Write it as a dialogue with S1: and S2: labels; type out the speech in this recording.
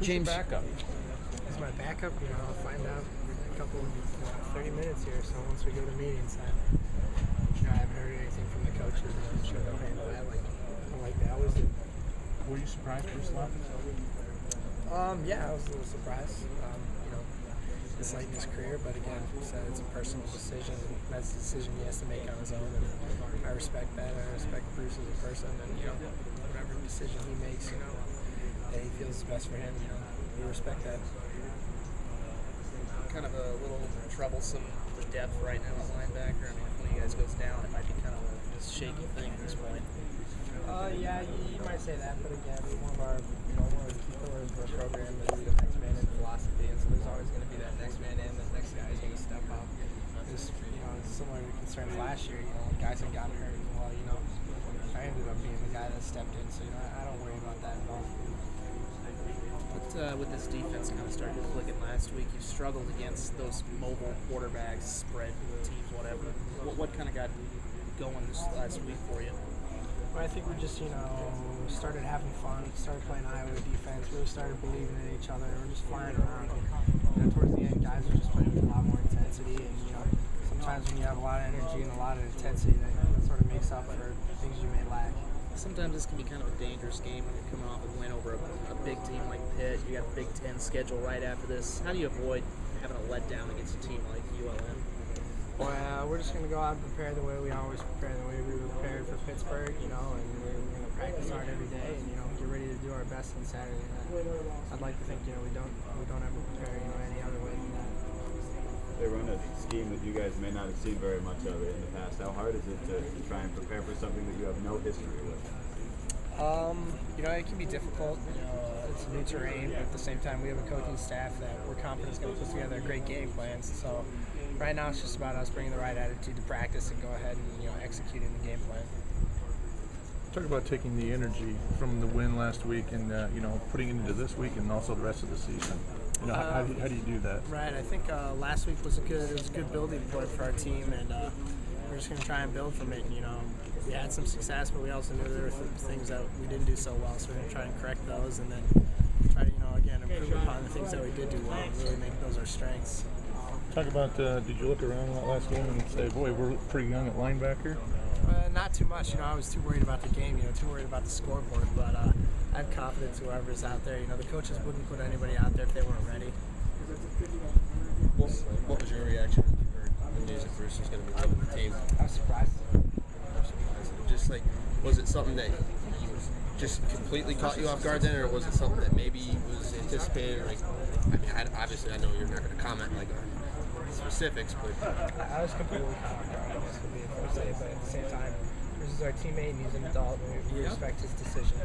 S1: James.
S2: Backup.
S3: He's my backup. I'll find out in a couple, 30 minutes here. So once we go to meetings, I haven't heard anything from the coaches. I'm sure they'll handle that like they always do.
S2: Were you surprised Bruce left?
S3: Yeah, I was a little surprised. It's late in his career, but again, he said it's a personal decision. And that's a decision he has to make on his own, and I respect that. I respect Bruce as a person, and whatever decision he makes, that he feels is best for him. We respect that.
S1: Kind of a little troublesome the depth right now at linebacker. I mean, if one of you guys goes down, it might be kind of a shaky thing at this point.
S3: Yeah, you might say that, but again, one of the key pillars of our program is the next man in philosophy, and so there's always going to be that next man in, that next guy is going to step up. It's similar to concerns last year. Guys had gotten hurt, and I ended up being the guy that stepped in, so I don't worry about that at all.
S1: But with this defense kind of starting to click in last week, you struggled against those mobile quarterbacks, spread teams, whatever. What kind of got going this last week for you?
S3: Well, I think we just, started having fun, started playing Iowa defense, really started believing in each other. We're just flying around. And towards the end, guys are just playing with a lot more intensity. And, sometimes when you have a lot of energy and a lot of intensity, that sort of makes up for things you may lack.
S1: Sometimes this can be kind of a dangerous game when you're coming off a win over a big team like Pitt. You got the Big Ten schedule right after this. How do you avoid having a letdown against a team like ULM?
S3: Well, we're just going to go out and prepare the way we always prepare, the way we prepared for Pittsburgh, and we're going to practice hard every day and, get ready to do our best on Saturday night. I'd like to think, we don't ever prepare, any other way than that.
S4: They run a scheme that you guys may not have seen very much of it in the past. How hard is it to try and prepare for something that you have no history with?
S3: It can be difficult. It's new terrain, but at the same time, we have a coaching staff that we're confident is going to put together great game plans. So right now, it's just about us bringing the right attitude to practice and go ahead and executing the game plan.
S2: Talk about taking the energy from the win last week and putting it into this week and also the rest of the season. How do you do that?
S3: Right. I think last week was a good building point for our team, and we're just going to try and build from it. We had some success, but we also knew there were things that we didn't do so well, so we're going to try and correct those, and then try to again improve upon the things that we did do well and really make those our strengths.
S2: Talk about, did you look around that last game and say, boy, we're pretty young at linebacker?
S3: Not too much. I was too worried about the game, too worried about the scoreboard, but I have confidence whoever's out there. The coaches wouldn't put anybody out there if they weren't ready.
S5: What was your reaction when you heard the news that Bruce was going to be leaving the team?
S3: I was surprised.
S5: Just was it something that just completely caught you off guard then, or was it something that maybe was anticipated? Obviously I know you're not going to comment on specifics, but
S3: I was completely caught off guard. This would be the first day, but at the same time, this is our teammate and he's an adult, and we respect his decision.